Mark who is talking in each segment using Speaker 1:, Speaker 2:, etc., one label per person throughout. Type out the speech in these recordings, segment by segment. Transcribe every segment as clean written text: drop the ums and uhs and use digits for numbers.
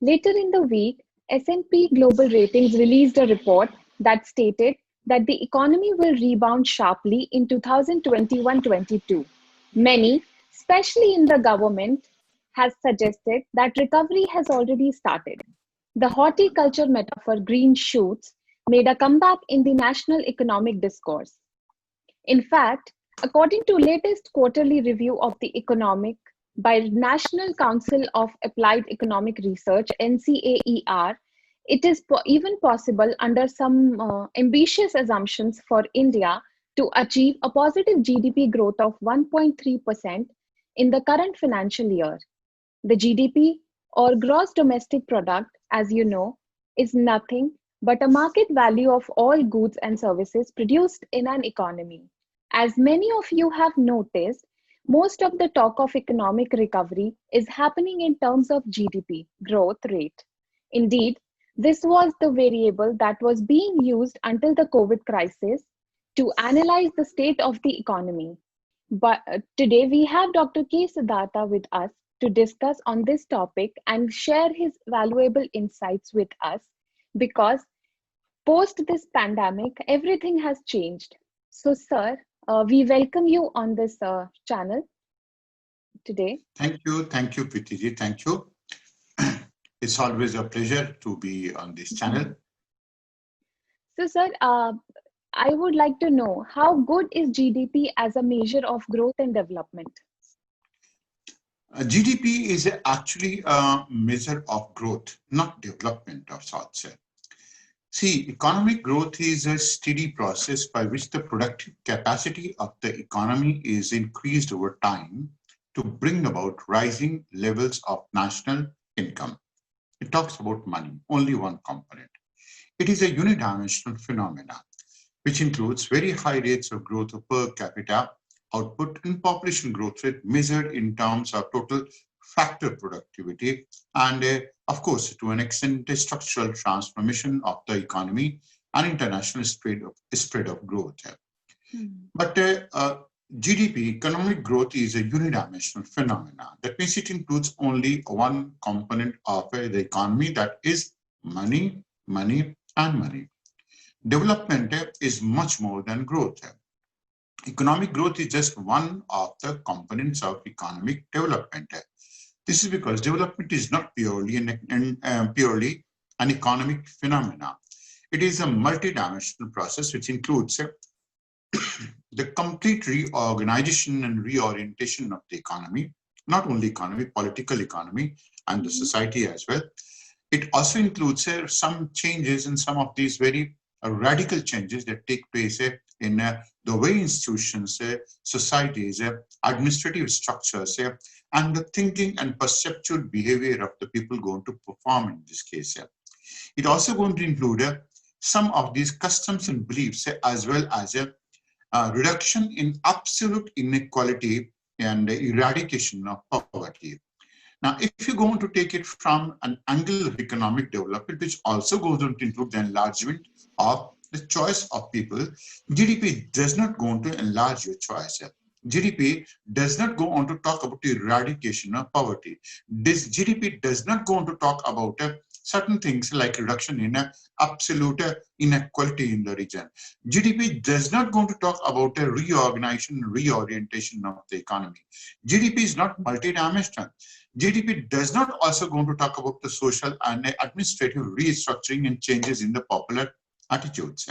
Speaker 1: Later in the week, S&P Global Ratings released a report that stated that the economy will rebound sharply in 2021-22. Many, especially in the government, has suggested that recovery has already started. The horticulture metaphor green shoots made a comeback in the national economic discourse. In fact, according to latest quarterly review of the economic by National Council of Applied Economic Research (NCAER), it is even possible under some ambitious assumptions for India to achieve a positive GDP growth of 1.3% in the current financial year. The GDP, or gross domestic product, as you know, is nothing but a market value of all goods and services produced in an economy. As many of you have noticed, most of the talk of economic recovery is happening in terms of GDP growth rate. Indeed, this was the variable that was being used until the COVID crisis to analyze the state of the economy. But today we have Dr. K. Siddhartha with us to discuss on this topic and share his valuable insights with us, because post this pandemic, everything has changed. So, sir, we welcome you on this channel today.
Speaker 2: Thank you, Preeti. Thank you. It's always a pleasure to be on this channel.
Speaker 1: So, sir, I would like to know, how good is GDP as a measure of growth and development?
Speaker 2: GDP is actually a measure of growth, not development of sorts. See, economic growth is a steady process by which the productive capacity of the economy is increased over time to bring about rising levels of national income. It talks about money, only one component. It is a unidimensional phenomena, which includes very high rates of growth of per capita output and population growth rate measured in terms of total factor productivity, and of course, to an extent, a structural transformation of the economy and international spread of growth. But GDP, economic growth, is a unidimensional phenomenon. That means it includes only one component of the economy, that is money, money, and money. Development is much more than growth. Economic growth is just one of the components of economic development. This is because development is not purely an economic phenomena. It is a multidimensional process which includes the complete reorganization and reorientation of the economy, not only economy, political economy, and the society as well. It also includes some changes in some of these very radical changes that take place in the way institutions, societies, administrative structures, and the thinking and perceptual behavior of the people going to perform in this case. It also going to include some of these customs and beliefs, as well as a reduction in absolute inequality and eradication of poverty. Now, if you're going to take it from an angle of economic development, which also goes on to include the enlargement of the choice of people, GDP does not go on to enlarge your choice. GDP does not go on to talk about the eradication of poverty. This GDP does not go on to talk about certain things like reduction in absolute inequality in the region. GDP does not go on to talk about a reorganization, reorientation of the economy. GDP is not multidimensional. GDP does not also go on to talk about the social and administrative restructuring and changes in the popular attitudes.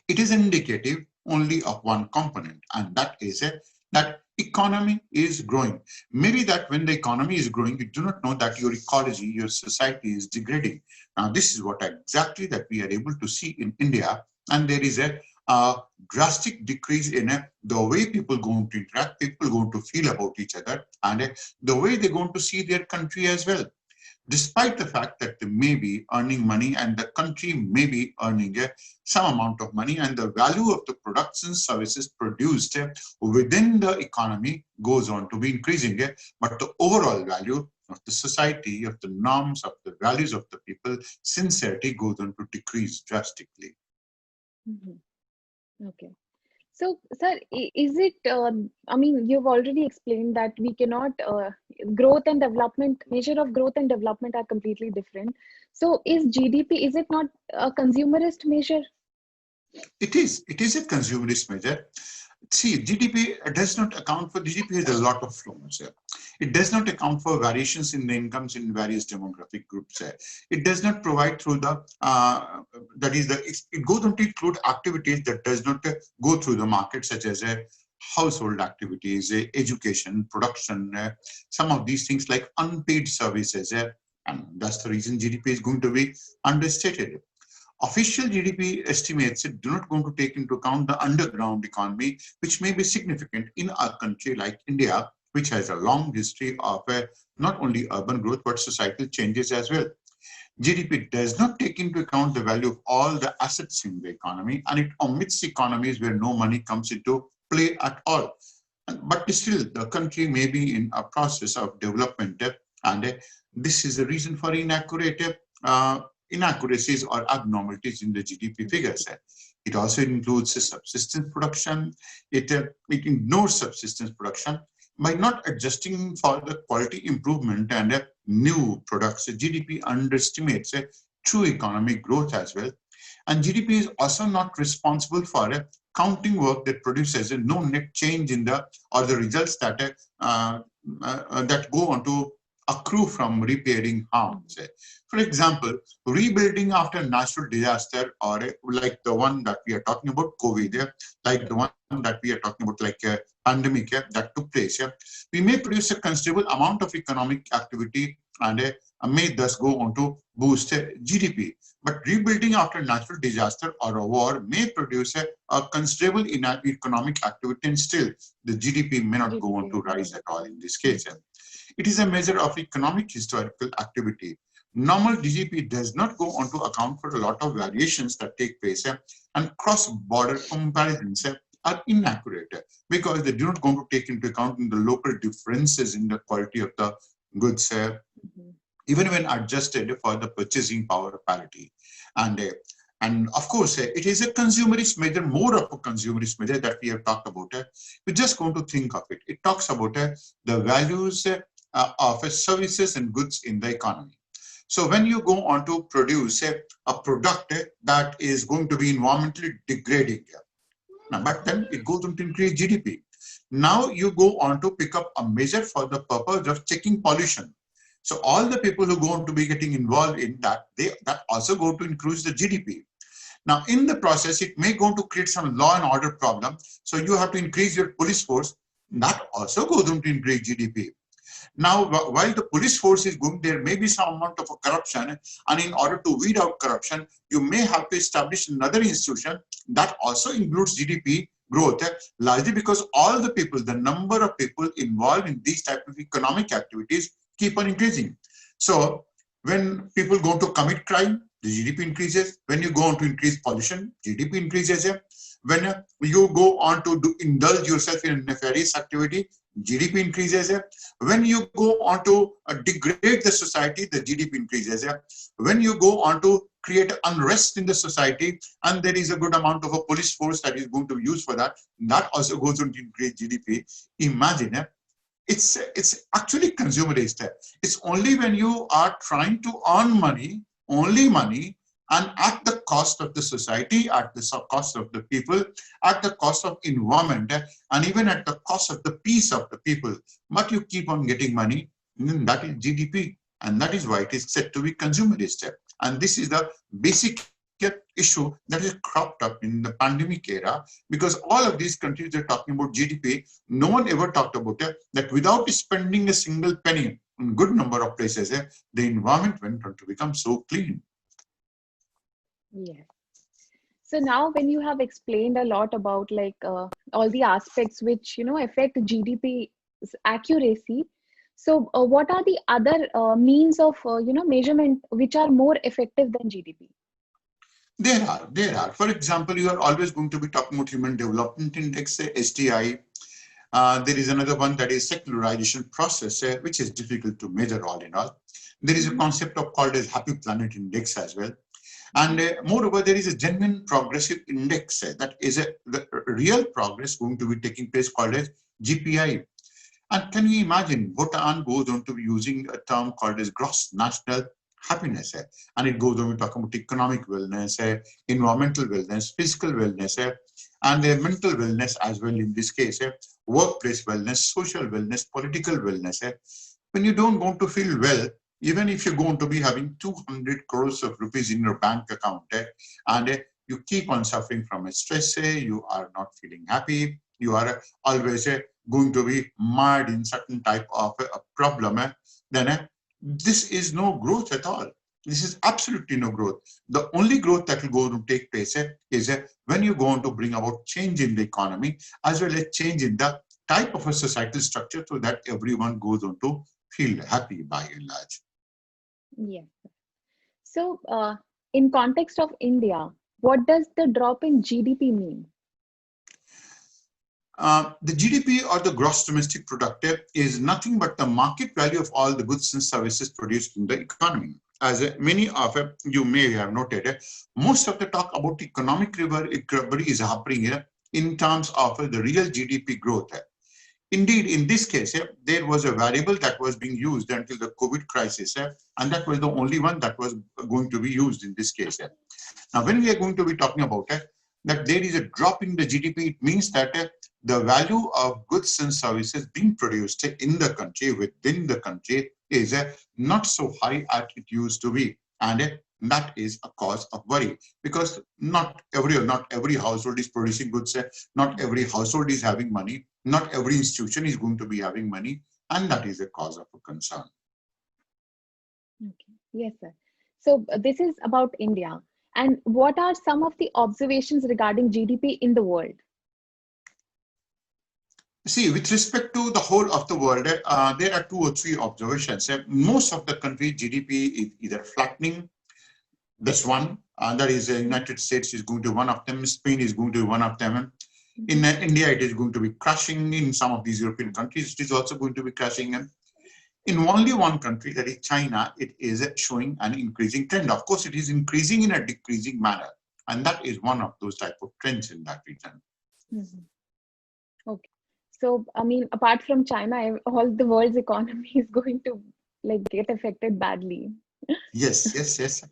Speaker 2: It is indicative only of one component, and that is that economy is growing. Maybe that when the economy is growing, you do not know that your ecology, your society is degrading. Now, this is what exactly that we are able to see in India, and there is a drastic decrease in the way people going to interact, people going to feel about each other, and the way they're going to see their country as well. Despite the fact that they may be earning money and the country may be earning some amount of money, and the value of the products and services produced within the economy goes on to be increasing, but the overall value of the society, of the norms, of the values of the people, sincerity goes on to decrease drastically.
Speaker 1: Okay. So, sir, is it, I mean, you've already explained that we cannot growth and development, measure of growth and development are completely different. So is GDP, is it not a consumerist measure?
Speaker 2: It is. It is a consumerist measure. See, GDP does not account for, GDP has a lot of flows. It does not account for variations in the incomes in various demographic groups. It does not provide through the, that is the, it goes on to include activities that does not go through the market, such as household activities, education, production, some of these things like unpaid services. And that's the reason GDP is going to be understated. Official GDP estimates do not going to take into account the underground economy, which may be significant in a country like India, which has a long history of not only urban growth, but societal changes as well. GDP does not take into account the value of all the assets in the economy, and it omits economies where no money comes into play at all. But still, the country may be in a process of development, and this is the reason for inaccuracies or abnormalities in the GDP figures. It also includes subsistence production. It ignores subsistence production by not adjusting for the quality improvement and new products. GDP underestimates true economic growth as well. And GDP is also not responsible for counting work that produces no net change in the or the results that that go on to accrue from repairing harms. For example, rebuilding after natural disaster, or like the one that we are talking about, COVID, like the one that we are talking about, like a pandemic that took place, we may produce a considerable amount of economic activity and may thus go on to boost GDP. But rebuilding after natural disaster or a war may produce a considerable economic activity, and still the GDP may not go on to rise at all in this case. It is a measure of economic historical activity. Normal GDP does not go on to account for a lot of variations that take place, and cross-border comparisons are inaccurate because they do not go to take into account the local differences in the quality of the goods, even when adjusted for the purchasing power parity. And of course, it is a consumerist measure, more of a consumerist measure that we have talked about. We're just going to think of it. It talks about the values of services and goods in the economy. So when you go on to produce a product that is going to be environmentally degrading, but then it goes on to increase GDP. Now you go on to pick up a measure for the purpose of checking pollution. So all the people who go on to be getting involved in that, that also go to increase the GDP. Now in the process, it may go to create some law and order problem. So you have to increase your police force. That also goes on to increase GDP. Now, while the police force is going, there may be some amount of corruption, and in order to weed out corruption, you may have to establish another institution that also includes GDP growth, largely because all the people, the number of people involved in these type of economic activities keep on increasing. So when people go to commit crime, the GDP increases. When you go on to increase pollution, GDP increases. When you go on to indulge yourself in nefarious activity, GDP increases. When you go on to degrade the society, the GDP increases. When you go on to create unrest in the society, and there is a good amount of a police force that is going to use for that, that also goes on to increase GDP. Imagine, it's actually consumerist. It's only when you are trying to earn money, only money, and at the cost of the society, at the cost of the people, at the cost of environment, and even at the cost of the peace of the people. But you keep on getting money, and that is GDP. And that is why it is said to be consumerist. And this is the basic issue that is cropped up in the pandemic era, because all of these countries are talking about GDP. No one ever talked about that without spending a single penny in good number of places, the environment went on to become so clean.
Speaker 1: Yes. So now when you have explained a lot about like all the aspects which, affect GDP's accuracy, so what are the other means of, measurement which are more effective than GDP?
Speaker 2: There are. For example, you are always going to be talking about Human Development Index, SDI. There is another one that is secularization process, which is difficult to measure all in all. There is a concept of called as Happy Planet Index as well. And moreover, there is a genuine progressive index that is the real progress going to be taking place called as GPI. And can you imagine, Bhutan goes on to be using a term called as gross national happiness, and it goes on to talk about economic wellness, environmental wellness, physical wellness, and mental wellness as well in this case, workplace wellness, social wellness, political wellness. When you don't want to feel well, even if you're going to be having 200 crores of rupees in your bank account, and you keep on suffering from a stress, you are not feeling happy, you are always going to be mired in certain type of a problem, then this is no growth at all. This is absolutely no growth. The only growth that will go to take place is when you go on to bring about change in the economy, as well as change in the type of a societal structure, so that everyone goes on to feel happy by and large.
Speaker 1: Yes. So, in context of India, what does the drop in GDP mean?
Speaker 2: The GDP, or the gross domestic product, is nothing but the market value of all the goods and services produced in the economy. As many of you may have noted, most of the talk about economic recovery is happening in terms of the real GDP growth. Indeed, in this case, there was a variable that was being used until the COVID crisis, and that was the only one that was going to be used in this case. Now, when we are going to be talking about that there is a drop in the GDP, it means that the value of goods and services being produced in the country, within the country, is not so high as it used to be. And that is a cause of worry, because not every household is producing goods, not every household is having money, not every institution is going to be having money, and that is a cause of a concern.
Speaker 1: Okay. Yes, sir. So this is about India. And what are some of the observations regarding GDP in the world?
Speaker 2: See, with respect to the whole of the world, there are 2 or 3 observations. Most of the country GDP is either flattening. That's one. That is, United States is going to be one of them. Spain is going to be one of them. In India, it is going to be crashing. In some of these European countries, it is also going to be crashing. In only one country, that is China, it is showing an increasing trend. Of course, it is increasing in a decreasing manner. And that is one of those type of trends in that region.
Speaker 1: Okay. So, I mean, apart from China, all the world's economy is going to get affected badly.
Speaker 2: Yes, yes, yes.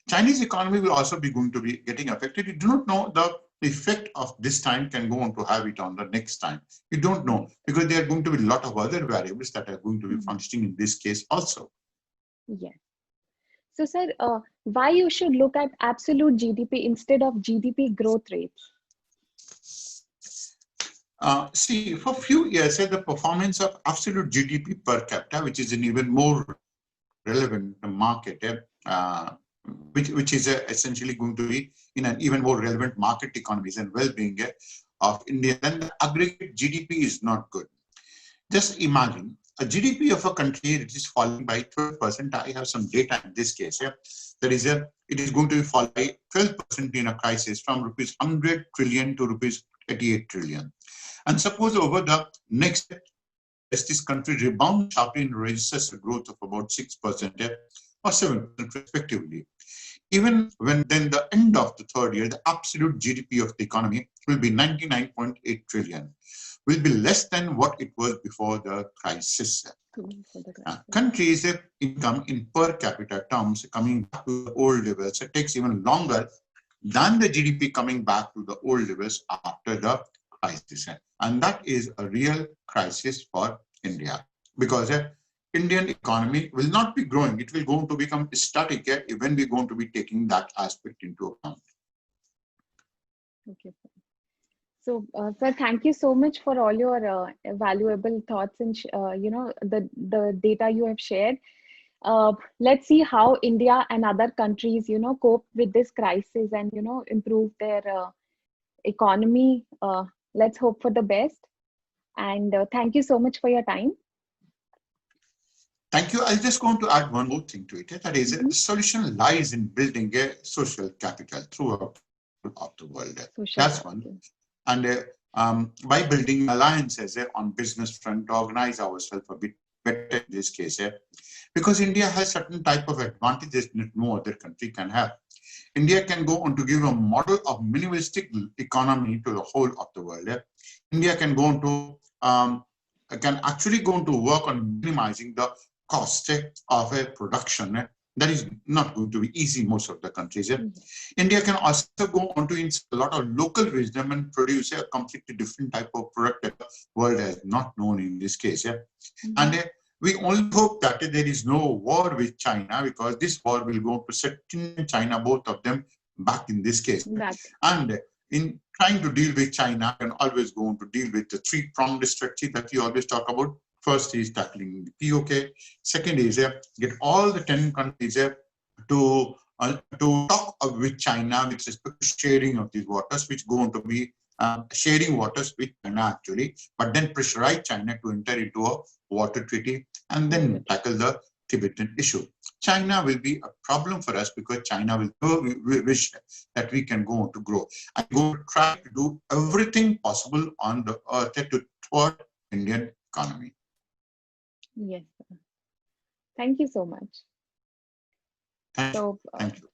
Speaker 2: Chinese economy will also be going to be getting affected. You do not know the effect of this time can go on to have it on the next time. You don't know, because there are going to be a lot of other variables that are going to be functioning in this case also.
Speaker 1: Yes. So, sir, why you should look at absolute GDP instead of GDP growth rates?
Speaker 2: See, for a few years, the performance of absolute GDP per capita, which is an even more relevant market, which is essentially going to be in an even more relevant market economies and well-being of India, then the aggregate GDP is not good. Just imagine a GDP of a country that is falling by 12%. I have some data in this case. That is, it is going to be fall by 12% in a crisis, from rupees 100 trillion to rupees 88 trillion. And suppose over the next years, this country rebounds sharply and registers a growth of about 6% or 7% respectively. Even when then the end of the third year, the absolute GDP of the economy will be 99.8 trillion, will be less than what it was before the crisis. Countries' income in per capita terms coming back to the old levels, it takes even longer than the GDP coming back to the old levels after the crisis. And that is a real crisis for India, because Indian economy will not be growing. It will go to become static when we're going to be taking that aspect into account.
Speaker 1: Okay. So, sir, thank you so much for all your valuable thoughts and the data you have shared. Let's see how India and other countries cope with this crisis and improve their economy. Let's hope for the best. And thank you so much for your time.
Speaker 2: Thank you. I just going to add one more thing to it. That is, the solution lies in building a social capital throughout the world. That's one. And by building alliances on business front, organize ourselves a bit better in this case, because India has certain type of advantages that no other country can have. India can go on to give a model of minimalistic economy to the whole of the world. India can go on to can actually go to work on minimizing the cost of a production. That is not going to be easy most of the countries. India can also go on to insert a lot of local wisdom and produce a completely different type of product that the world has not known in this case. And we only hope that there is no war with China, because this war will go to set in China, both of them, back in this case. And in trying to deal with China, and always going to deal with the three-pronged strategy that we always talk about. First is tackling the POK. Second is get all the 10 countries to talk with China with respect to sharing of these waters, which going to be sharing waters with China actually, but then pressurize China to enter into a water treaty and then tackle the Tibetan issue. China will be a problem for us because China will wish that we can go on to grow. I'm going to try to do everything possible on the earth to thwart Indian economy.
Speaker 1: Yes, sir. Thank you so much.
Speaker 2: Thank you.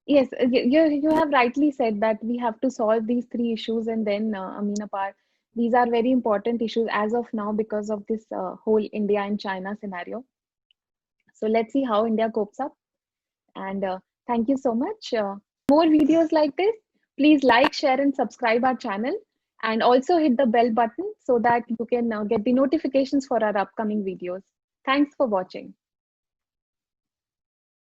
Speaker 1: Yes, you have rightly said that we have to solve these three issues, and then apart, these are very important issues as of now because of this whole India and China scenario. So let's see how India copes up. And thank you so much. More videos like this, please like, share, and subscribe our channel, and also hit the bell button so that you can get the notifications for our upcoming videos. Thanks for watching.